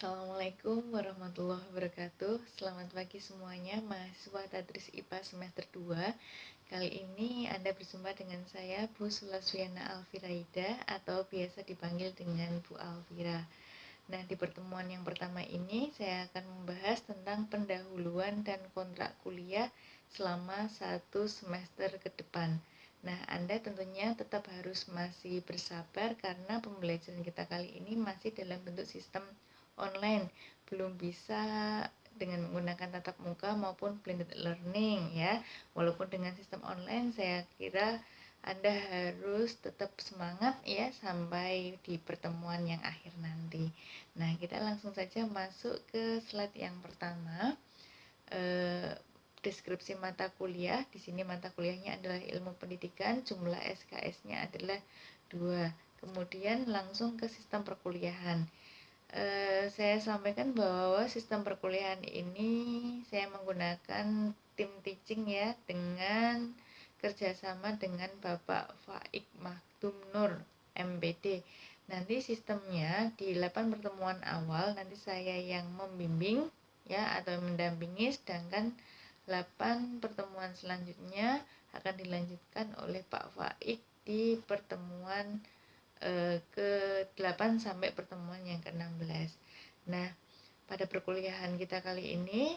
Assalamualaikum warahmatullahi wabarakatuh. Selamat pagi semuanya, mahasiswa Tadris IPA semester 2. Kali ini Anda berjumpa dengan saya, Bu Sulasviana Alfiraida, atau biasa dipanggil dengan Bu Alfira. Nah, di pertemuan yang pertama ini, saya akan membahas tentang pendahuluan dan kontrak kuliah selama 1 semester ke depan. Nah, Anda tentunya tetap harus masih bersabar karena pembelajaran kita kali ini masih dalam bentuk sistem online, belum bisa dengan menggunakan tatap muka maupun blended learning ya. Walaupun dengan sistem online saya kira Anda harus tetap semangat ya sampai di pertemuan yang akhir nanti. Nah, kita langsung saja masuk ke slide yang pertama. Deskripsi mata kuliah. Di sini mata kuliahnya adalah ilmu pendidikan, jumlah SKS-nya adalah 2. Kemudian langsung ke sistem perkuliahan. Saya sampaikan bahwa sistem perkuliahan ini saya menggunakan tim teaching ya, dengan kerjasama dengan Bapak Faik Makdum Nur MPD. Nanti sistemnya di 8 pertemuan awal nanti saya yang membimbing ya atau mendampingi, sedangkan 8 pertemuan selanjutnya akan dilanjutkan oleh Pak Faik di pertemuan ke-8 sampai pertemuan yang ke-16. Nah, pada perkuliahan kita kali ini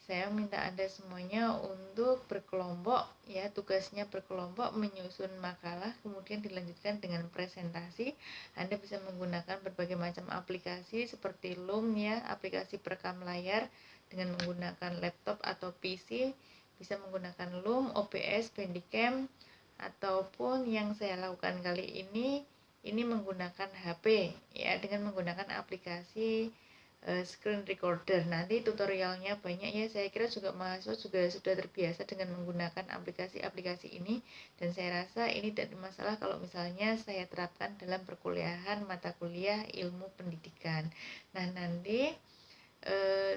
saya minta Anda semuanya untuk berkelompok ya, tugasnya berkelompok menyusun makalah, kemudian dilanjutkan dengan presentasi. Anda bisa menggunakan berbagai macam aplikasi seperti Loom ya, aplikasi perekam layar dengan menggunakan laptop atau PC, bisa menggunakan Loom, OBS, Bandicam, ataupun yang saya lakukan kali ini menggunakan HP ya, dengan menggunakan aplikasi screen recorder. Nanti tutorialnya banyak ya, saya kira juga mahasiswa juga sudah terbiasa dengan menggunakan aplikasi-aplikasi ini, dan saya rasa ini tidak masalah kalau misalnya saya terapkan dalam perkuliahan mata kuliah ilmu pendidikan. Nah, nanti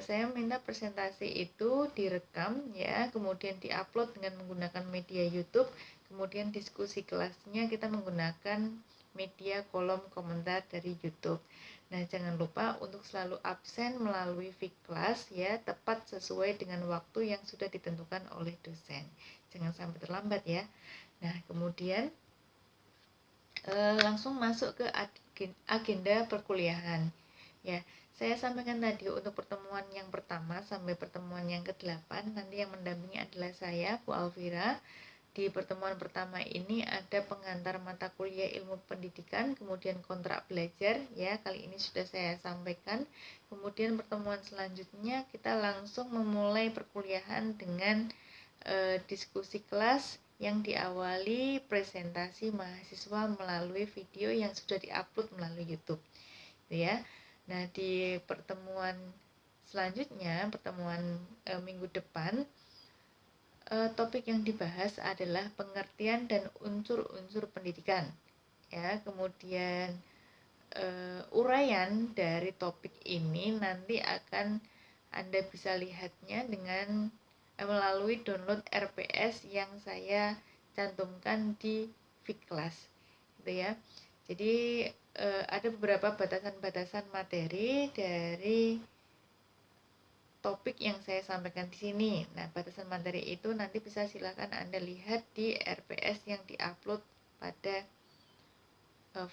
saya minta presentasi itu direkam ya, kemudian diupload dengan menggunakan media YouTube, kemudian diskusi kelasnya kita menggunakan media kolom komentar dari YouTube. Nah, jangan lupa untuk selalu absen melalui Vclass ya, tepat sesuai dengan waktu yang sudah ditentukan oleh dosen. Jangan sampai terlambat ya. Nah, kemudian langsung masuk ke agenda perkuliahan. Ya, saya sampaikan tadi untuk pertemuan yang pertama sampai pertemuan yang ke-8 nanti yang mendampingi adalah saya, Bu Alfira. Di pertemuan pertama ini ada pengantar mata kuliah ilmu pendidikan, kemudian kontrak belajar ya, kali ini sudah saya sampaikan. Kemudian pertemuan selanjutnya kita langsung memulai perkuliahan dengan diskusi kelas yang diawali presentasi mahasiswa melalui video yang sudah diupload melalui YouTube ya. Nah, di pertemuan selanjutnya, pertemuan minggu depan, topik yang dibahas adalah pengertian dan unsur-unsur pendidikan ya. Kemudian uraian dari topik ini nanti akan Anda bisa lihatnya dengan melalui download RPS yang saya cantumkan di Vclass gitu ya. Jadi ada beberapa batasan-batasan materi dari topik yang saya sampaikan di sini. Nah, batasan materi itu nanti bisa silakan Anda lihat di RPS yang diupload pada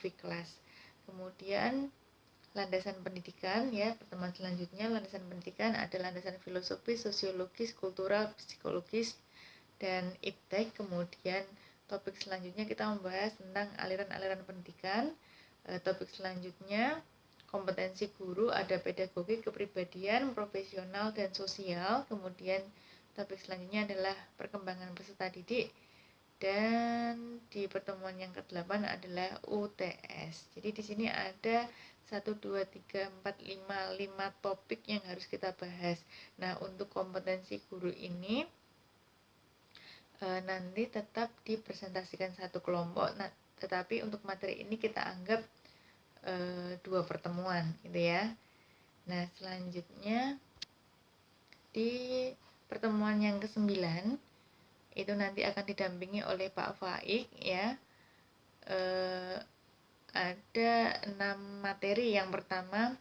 Vclass. Kemudian landasan pendidikan ya, pertemuan selanjutnya landasan pendidikan ada landasan filosofis, sosiologis, kultural, psikologis, dan iptek. Kemudian topik selanjutnya kita membahas tentang aliran-aliran pendidikan. Topik selanjutnya kompetensi guru, ada pedagogi, kepribadian, profesional, dan sosial. Kemudian topik selanjutnya adalah perkembangan peserta didik. Dan di pertemuan yang ke-8 adalah UTS. Jadi di sini ada 1, 2, 3, 4, 5 topik yang harus kita bahas. Nah, untuk kompetensi guru ini nanti tetap dipresentasikan satu kelompok. Nah, tetapi untuk materi ini kita anggap 2 pertemuan gitu ya. Nah, selanjutnya di pertemuan yang ke-9 itu nanti akan didampingi oleh Pak Faik ya. Ada 6 materi. Yang pertama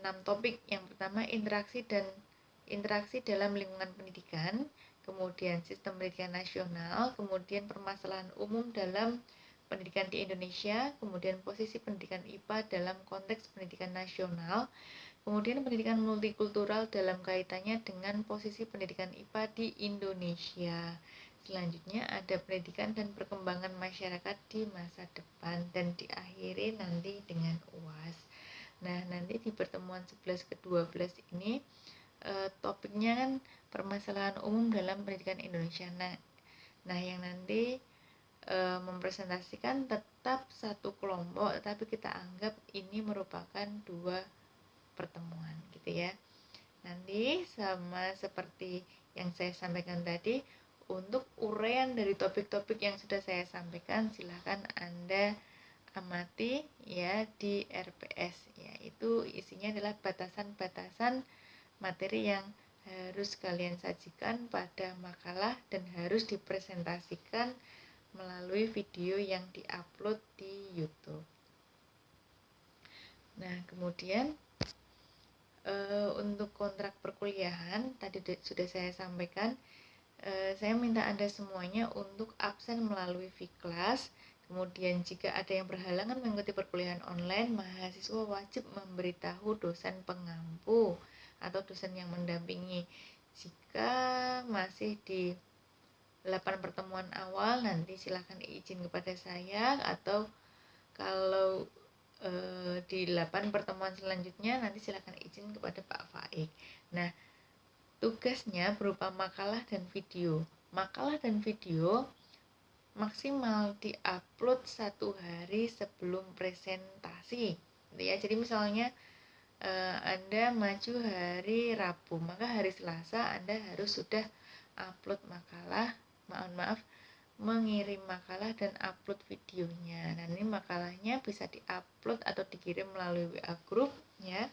6 topik. Yang pertama interaksi dalam lingkungan pendidikan, kemudian sistem pendidikan nasional, kemudian permasalahan umum dalam pendidikan di Indonesia, kemudian posisi pendidikan IPA dalam konteks pendidikan nasional, kemudian pendidikan multikultural dalam kaitannya dengan posisi pendidikan IPA di Indonesia. Selanjutnya ada pendidikan dan perkembangan masyarakat di masa depan, dan diakhiri nanti dengan UAS. Nah, nanti di pertemuan 11 ke 12 ini topiknya kan permasalahan umum dalam pendidikan Indonesia. Nah yang nanti mempresentasikan tetap satu kelompok, tetapi kita anggap ini merupakan 2 pertemuan gitu ya. Nanti sama seperti yang saya sampaikan tadi, untuk uraian dari topik-topik yang sudah saya sampaikan silahkan Anda amati ya di RPS ya. Itu isinya adalah batasan-batasan materi yang harus kalian sajikan pada makalah dan harus dipresentasikan melalui video yang diupload di YouTube. Nah, kemudian untuk kontrak perkuliahan tadi sudah saya sampaikan, saya minta Anda semuanya untuk absen melalui V-Class. Kemudian jika ada yang berhalangan mengikuti perkuliahan online, mahasiswa wajib memberitahu dosen pengampu atau dosen yang mendampingi. Jika masih di 8 pertemuan awal, nanti silakan izin kepada saya, atau kalau di 8 pertemuan selanjutnya nanti silakan izin kepada Pak Faik. Nah, tugasnya berupa makalah dan video. Makalah dan video maksimal diupload 1 hari sebelum presentasi. Ya, jadi misalnya Anda maju hari Rabu, maka hari Selasa Anda harus sudah upload makalah, mengirim makalah dan upload videonya. Nah, ini makalahnya bisa diupload atau dikirim melalui WA group ya.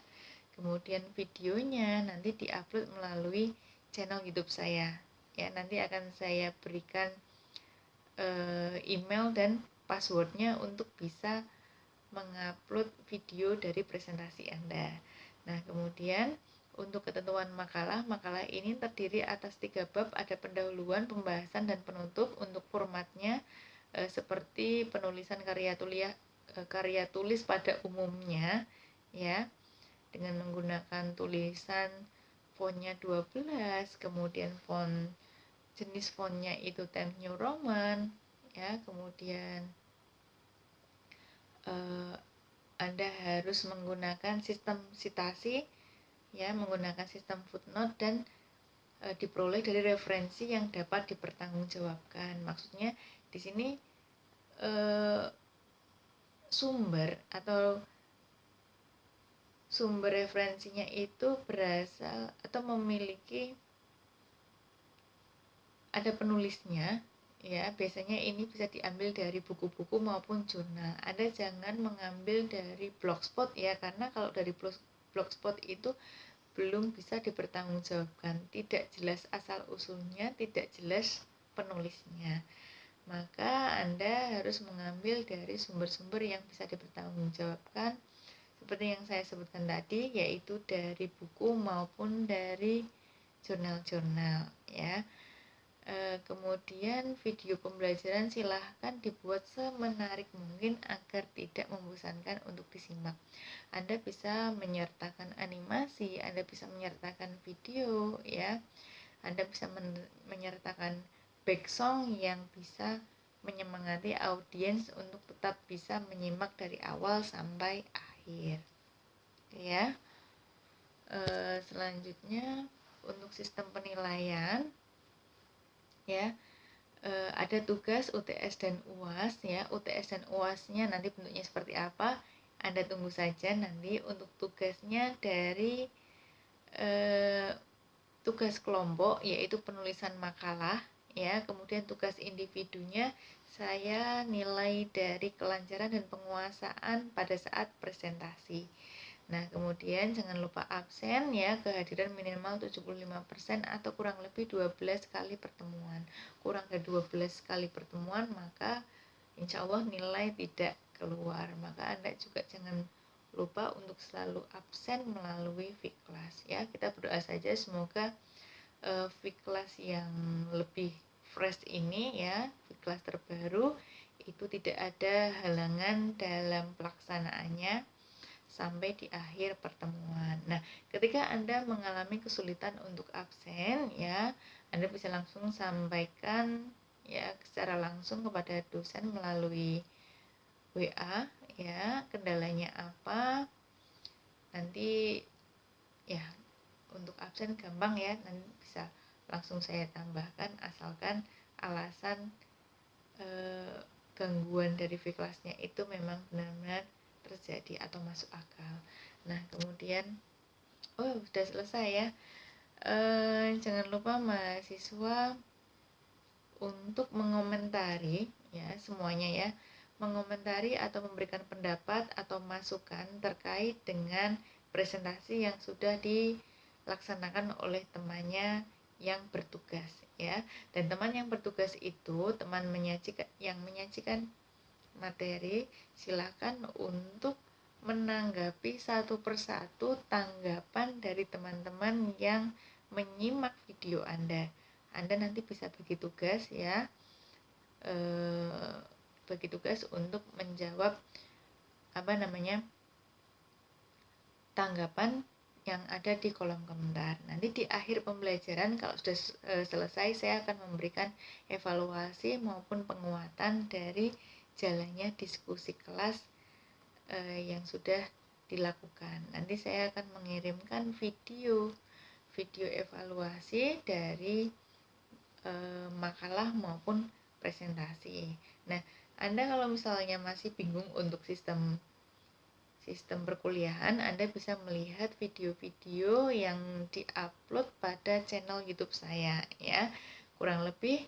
Kemudian videonya nanti diupload melalui channel YouTube saya. Ya, nanti akan saya berikan email dan passwordnya untuk bisa mengupload video dari presentasi Anda. Nah, kemudian untuk ketentuan makalah ini terdiri atas 3 bab, ada pendahuluan, pembahasan, dan penutup. Untuk formatnya seperti penulisan karya tulis pada umumnya ya, dengan menggunakan tulisan fontnya 12, kemudian jenis fontnya itu Times New Roman ya, kemudian Anda harus menggunakan sistem sitasi ya, menggunakan sistem footnote, dan diperoleh dari referensi yang dapat dipertanggungjawabkan. Maksudnya di sini sumber referensinya itu berasal atau memiliki ada penulisnya ya. Biasanya ini bisa diambil dari buku-buku maupun jurnal. Anda jangan mengambil dari blogspot ya, karena kalau dari blogspot itu belum bisa dipertanggungjawabkan, tidak jelas asal usulnya, tidak jelas penulisnya. Maka Anda harus mengambil dari sumber-sumber yang bisa dipertanggungjawabkan, seperti yang saya sebutkan tadi, yaitu dari buku maupun dari jurnal-jurnal ya. Kemudian video pembelajaran silahkan dibuat semenarik mungkin agar tidak membosankan untuk disimak. Anda bisa menyertakan animasi, Anda bisa menyertakan video ya, Anda bisa menyertakan back song yang bisa menyemangati audiens untuk tetap bisa menyimak dari awal sampai akhir ya. Selanjutnya untuk sistem penilaian ya, ada tugas UTS dan UAS ya. UTS dan UAS-nya nanti bentuknya seperti apa, Anda tunggu saja nanti. Untuk tugasnya dari tugas kelompok yaitu penulisan makalah ya, kemudian tugas individunya saya nilai dari kelancaran dan penguasaan pada saat presentasi. Nah, kemudian jangan lupa absen ya, kehadiran minimal 75% atau kurang lebih 12 kali pertemuan. Kurang dari 12 kali pertemuan maka insya Allah nilai tidak keluar. Maka Anda juga jangan lupa untuk selalu absen melalui Viklas ya. Kita berdoa saja semoga Viklas yang lebih fresh ini ya, Viklas terbaru itu tidak ada halangan dalam pelaksanaannya sampai di akhir pertemuan. Nah, ketika Anda mengalami kesulitan untuk absen ya, Anda bisa langsung sampaikan ya secara langsung kepada dosen melalui WA ya, kendalanya apa. Nanti ya untuk absen gampang ya, nanti bisa langsung saya tambahkan asalkan alasan gangguan dari Viklasnya itu memang benar-benar terjadi atau masuk akal. Nah, kemudian sudah selesai ya. Jangan lupa mahasiswa untuk mengomentari ya semuanya ya, mengomentari atau memberikan pendapat atau masukan terkait dengan presentasi yang sudah dilaksanakan oleh temannya yang bertugas ya. Dan teman yang bertugas itu teman yang menyajikan materi, silakan untuk menanggapi satu persatu tanggapan dari teman-teman yang menyimak video Anda. Anda nanti bisa bagi tugas ya, bagi tugas untuk menjawab tanggapan yang ada di kolom komentar. Nanti di akhir pembelajaran kalau sudah selesai, saya akan memberikan evaluasi maupun penguatan dari jalannya diskusi kelas yang sudah dilakukan. Nanti saya akan mengirimkan video evaluasi dari makalah maupun presentasi. Nah, Anda kalau misalnya masih bingung untuk sistem perkuliahan, Anda bisa melihat video-video yang diupload pada channel YouTube saya ya. Kurang lebih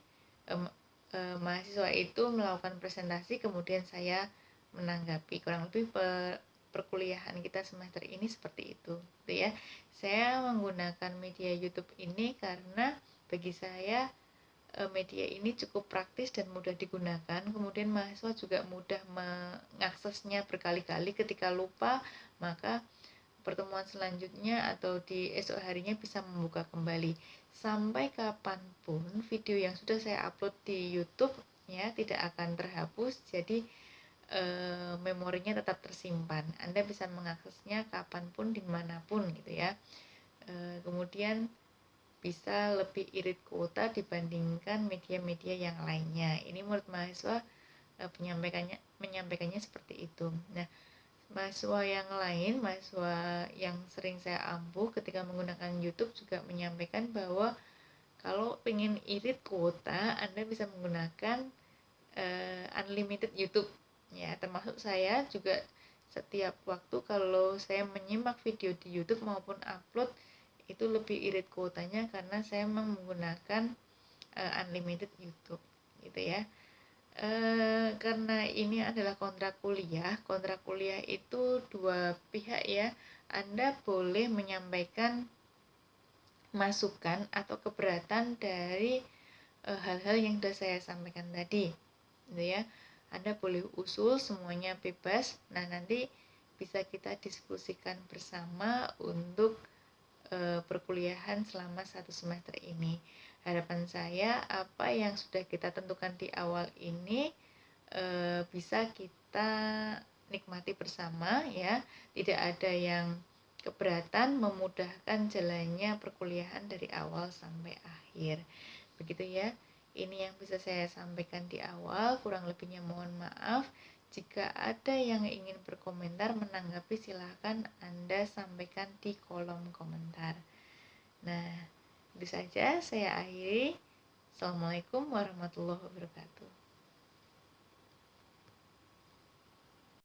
mahasiswa itu melakukan presentasi, kemudian saya menanggapi. Kurang lebih perkuliahan kita semester ini seperti itu ya. Saya menggunakan media YouTube ini karena bagi saya media ini cukup praktis dan mudah digunakan. Kemudian mahasiswa juga mudah mengaksesnya berkali-kali. Ketika lupa, maka pertemuan selanjutnya atau di esok harinya bisa membuka kembali. Sampai kapanpun video yang sudah saya upload di YouTube ya tidak akan terhapus. Jadi memorinya tetap tersimpan. Anda bisa mengaksesnya kapanpun dimanapun gitu ya. Kemudian bisa lebih irit kuota dibandingkan media-media yang lainnya. Ini menurut mahasiswa menyampaikannya seperti itu. Nah, mahasiswa yang lain, mahasiswa yang sering saya ampuh ketika menggunakan YouTube juga menyampaikan bahwa kalau ingin irit kuota, Anda bisa menggunakan unlimited YouTube. Ya, termasuk saya juga setiap waktu kalau saya menyimak video di YouTube maupun upload itu lebih irit kuotanya karena saya memang menggunakan unlimited YouTube gitu ya. Karena ini adalah kontrak kuliah itu dua pihak ya. Anda boleh menyampaikan masukan atau keberatan dari hal-hal yang sudah saya sampaikan tadi gitu ya. Anda boleh usul, semuanya bebas. Nah, nanti bisa kita diskusikan bersama untuk perkuliahan selama 1 semester ini. Harapan saya apa yang sudah kita tentukan di awal ini bisa kita nikmati bersama ya. Tidak ada yang keberatan, memudahkan jalannya perkuliahan dari awal sampai akhir. Begitu ya. Ini yang bisa saya sampaikan di awal, kurang lebihnya mohon maaf. Jika ada yang ingin berkomentar menanggapi, silahkan Anda sampaikan di kolom komentar. Nah, itu saja saya akhiri. Assalamualaikum warahmatullahi wabarakatuh.